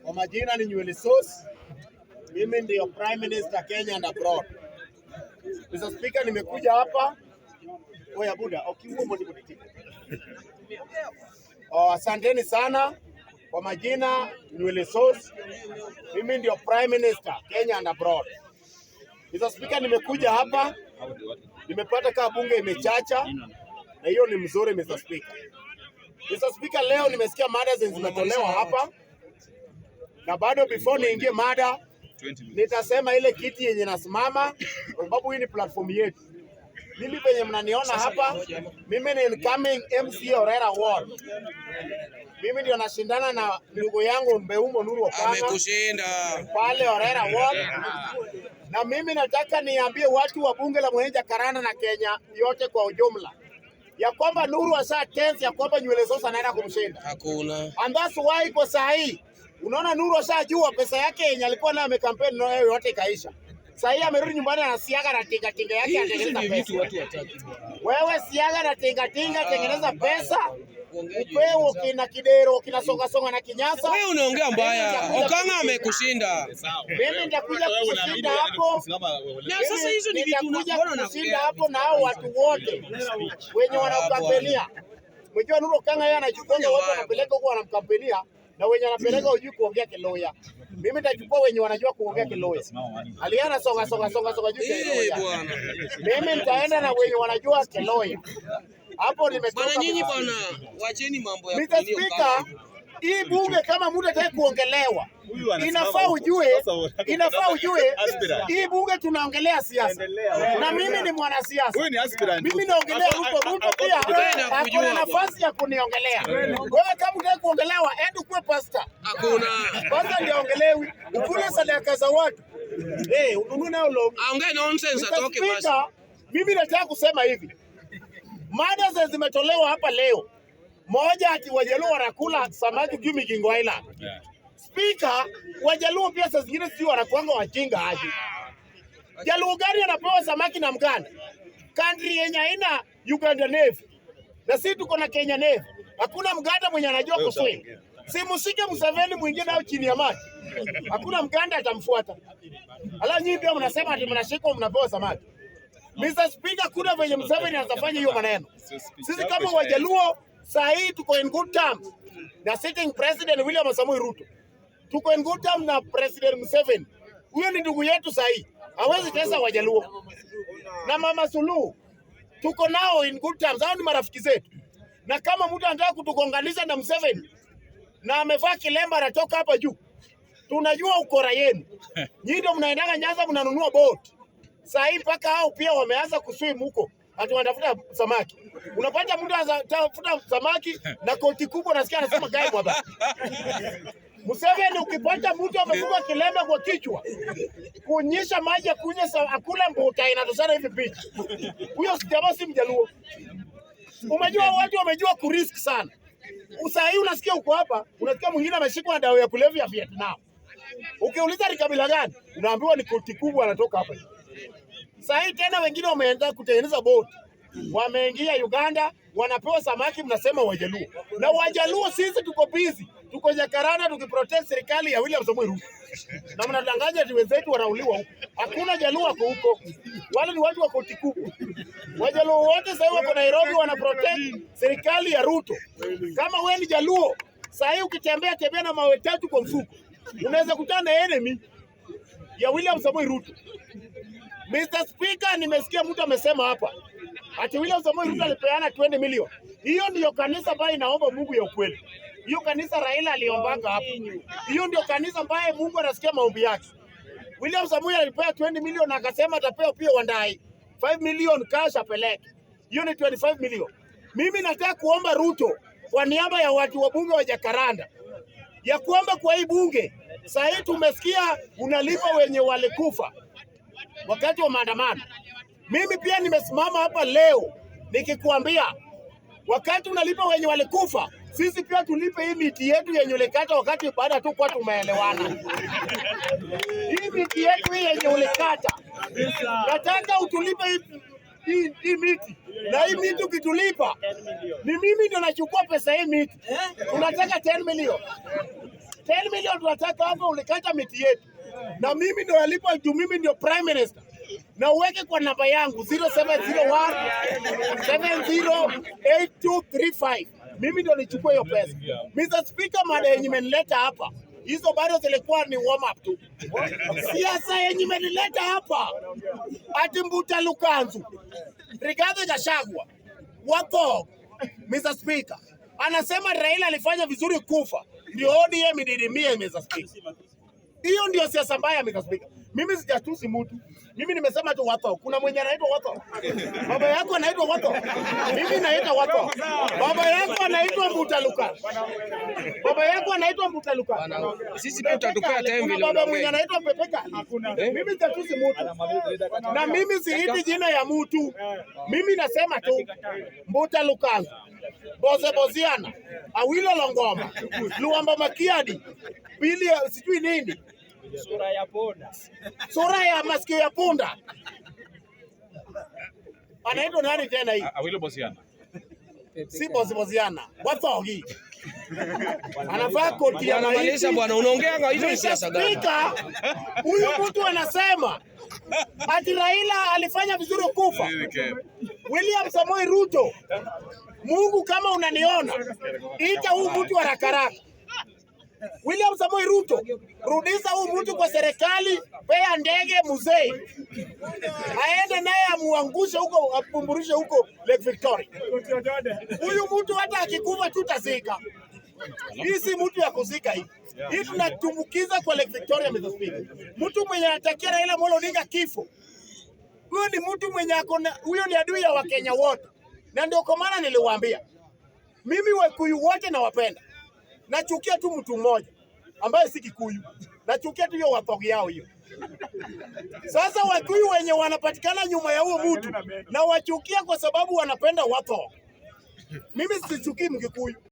Kwa majina ni Nywele Sauce. Mimi ndio Prime Minister Kenya and abroad. Mr. Speaker, nimekuja hapa. Oya buda, asanteni sana. Kwa majina Nywele Sauce. Mimi ndio Prime Minister Kenya and abroad. Mr. Speaker, nimekuja hapa. Nimepata kama bunge imechacha. Na hiyo ni mzuri Mr. Speaker. Mr. Speaker, leo nimesikia mada zimetolewa hapa. Na bado before niingie mada, nitasema ile kiti yenye nasimama kwa sababu hii ni platform yetu. Mimi penye mnaniona hapa, mimi ni incoming MC Orera Ward. Mimi ndio nashindana na ndugu yangu Mbeumo Nuru Okanga. Amekushinda Pale Orera Ward. Na mimi nataka niambie watu wa bunge la Mwenja Karana na Kenya yote kwa ujumla ya kwamba Nuru asa tense ya kwamba Nywele Sauce anaenda kumshinda. Hakuna. And that's why kwa sahi unaona Nuru ashajua pesa yake yenye alikuwa nayo amekampeni nayo yote kaisha. Sasa amerudi nyumbani na siaga na tinga tinga yake atengeneza pesa. Wewe siaga na tinga tinga tengeneza pesa. Upeo kina kidero kina songa songa na kinyasa. Wewe unaongea mbaya. Okanga amekushinda. Mimi nitakuja kushinda hapo. Na sasa hizo ni vitu unaona kushinda hapo na hao watu wote wenye wanakampenia. Mjua Nuru Okanga yeye anachukua watu wanapeleka huko wanamkampenia. Na wenye anapeleka hujui kuongea Kiloya. Mimi nitachukua wenye wanajua kuongea Kiloya. Aliana songa juu Kiloya. Bwana. Mimi nitaenda na wenye wanajua Kiloya. Hapo nimetoka. Bwana nyinyi bwana, wacheni mambo ya Mr. Speaker, hii bunge kama mtu ataki kuongelewa. Inafaa ujue hii bunge tunaongelea siasa. Na mimi ni mwanasiasa. Mimi naongelea Ruto pia hakuna nafasi ya kuniongelea. Wewe kama unataka kuongelewa, enda kuwe pastor. Hakuna. Pastor ndio ongelewi. Ukule sadaka za watu. Ununue nao lo. Aongee nonsense atoke basi. Mimi nataka kusema hivi. Mada zimetolewa hapa leo. Moja ati Wajaluo wanakula samaki Gimi Kingo Island. Speaker, Wajaluo pia saa zingine sio wanakuanga wajinga aje. Jaluo gani anapewa samaki na Mganda? Country yenye haina Uganda Navy. Na sisi tuko na Kenya Navy. Hakuna Mganda mwenye anajua kuswim. Si musike Museveni mwingine au chini ya maji. Hakuna Mganda atamfuata. Ala nyinyi pia mnasema ati mnashikwa mnapewa samaki. Mr. Speaker, kuna venye Museveni anafanya hiyo maneno. Sisi kama Wajaluo saa hii tuko in good terms na sitting President William Samoei Ruto. Tuko in good terms na President Museveni. Huyo ni ndugu yetu saa hii. Hawezi tesa Wajaluo. Na Mama Suluhu tuko nao in good terms. Hao ni marafiki zetu. Na kama mtu anataka kutugonganisha na Museveni na amevaa kilemba anatoka hapa juu, tunajua ukora yenu. Nyinyi ndio mnaendanga Nyanza mnanunua boat. Saa hii mpaka hao pia wameanza kuswim huko. Ati wanatafuta samaki. Unapata mtu anatafuta samaki na koti kubwa nasikia anasema gai baba. Museveni ukipata mtu amefunga kilemba kwa kichwa, kunyesha maji akula mbuta inatosana hivi picha. Huyo jamaa si Mjaluo. Umejua watu wamejua kurisk sana. Saa hii unasikia uko hapa, unasikia mwingine ameshikwa na dawa ya kulevya Vietnam. Ukiuliza ni kabila gani? Unaambiwa ni koti kubwa anatoka hapa. Sasa hii tena wengine wameanza kutengeneza boti. Wameingia Uganda, wanapewa samaki mnasema Wajaluo. Na Wajaluo sisi tuko busy. Tuko Jakaranda tukiprotest serikali ya William Samoei Ruto. Na mnadanganya ati wenzetu wanauliwa huko. Hakuna Jaluo wako huko. Wale ni watu wa koti kubwa. Wajaluo wote sasa wako Nairobi wanaprotest serikali ya Ruto. Kama wewe ni Jaluo, sasa hii ukitembea na mawe tatu kwa mfuko, unaweza kutana na enemy ya William Samoei Ruto. Mr. Speaker, nimesikia mtu amesema hapa ati William Samoei Ruto alipeana 20 milioni. Hiyo ndio kanisa ambayo inaomba Mungu ya ukweli. Hiyo kanisa Raila aliombanga hapo. Hiyo ndio kanisa ambayo Mungu anasikia maombi yake. William Samoei alipewa 20 milioni akasema atapewa pia Wandai 5 milioni cash apeleke. Hiyo ni 25 milioni. Mimi nataka kuomba Ruto kwa niaba ya watu wa bunge wa Jakaranda ya kuomba kwa hii bunge. Sasa hii tumesikia unalipa wenye walikufa wakati wa maandamano. Mimi pia nimesimama hapa leo nikikuambia wakati unalipa wenye walikufa, sisi pia tulipe hii miti yetu yenye ulikata wakati baada tu kwa tumeelewana. Hii miti yetu yenye ulikata. Nataka utulipe hii miti. Na hii miti ukitulipa, ni mimi ndio nachukua pesa hii miti. Tunataka 10 milioni. 10 milioni ndio tunataka hapa, ulikata miti yetu. Na mimi ndio alipo juu mimi ndio prime minister. Na uweke kwa namba yangu 0701 708235. Mimi ndio nichukue hiyo pesa. Mr. Speaker, mada yenye imenileta hapa, hizo bado zilikuwa ni warm up tu. Siasa yenye imenileta hapa, ati Mbuta Lukanzu, Rigathi Gachagua, wako Mr. Speaker, anasema Raila alifanya vizuri kufa, ndio ODM ididimie. Mr. Speaker, hiyo ndio siasa mbaya. Mr. Speaker, mimi sijatusi mtu. Mimi nimesema tu watu. Kuna mwenye anaitwa watu. Baba yako anaitwa watu. Mimi naitwa watu. Baba yako anaitwa Mbuta Lukanzu. Baba yako anaitwa Mbuta Lukanzu. Sisi tutatupea time vile. Baba mwenye anaitwa Pepeka. Mimi sijatusi mtu. Na mimi siiti jina ya mtu. Mimi nasema tu Mbuta Lukanzu, Bose Bosiana, Awilo Longoma, Luamba Makiadi, Bili sijui nini. Sura ya masikio ya punda. Anaitwa nani tena hii? Awilo Bosiana. Si Bosiana. Wathogi. Anavaa koti ya Anamaliza bwana, unaongea hizo siasa gani? Speaker, huyu mtu anasema ati Raila alifanya vizuri kufa. William Samoei Ruto, Mungu kama unaniona, ita huu mtu haraka haraka. William Samoei Ruto, rudisha huu mtu kwa serikali, pea ndege mzee, aende naye amuangushe huko, apumburishe huko Lake Victoria. Huyu mtu hata akikufa tutazika. Hii si mtu ya kuzika hii. Hii tunatumbukiza kwa Lake Victoria. Mr. Speaker, mtu mwenye anatakia Raila Amolo Odinga kifo, huyo ni mtu mwenye akona, huyo ni adui ya Wakenya wote. Na ndio kwa maana niliwaambia mimi Wakikuyu wote nawapenda. Nachukia tu mtu mmoja ambaye si Kikuyu. Nachukia tu hiyo Wathogi yao hiyo. Sasa Wakikuyu wenye wanapatikana nyuma ya huo mtu na wachukia kwa sababu wanapenda Wathogi. Mimi sichukii Mkikuyu.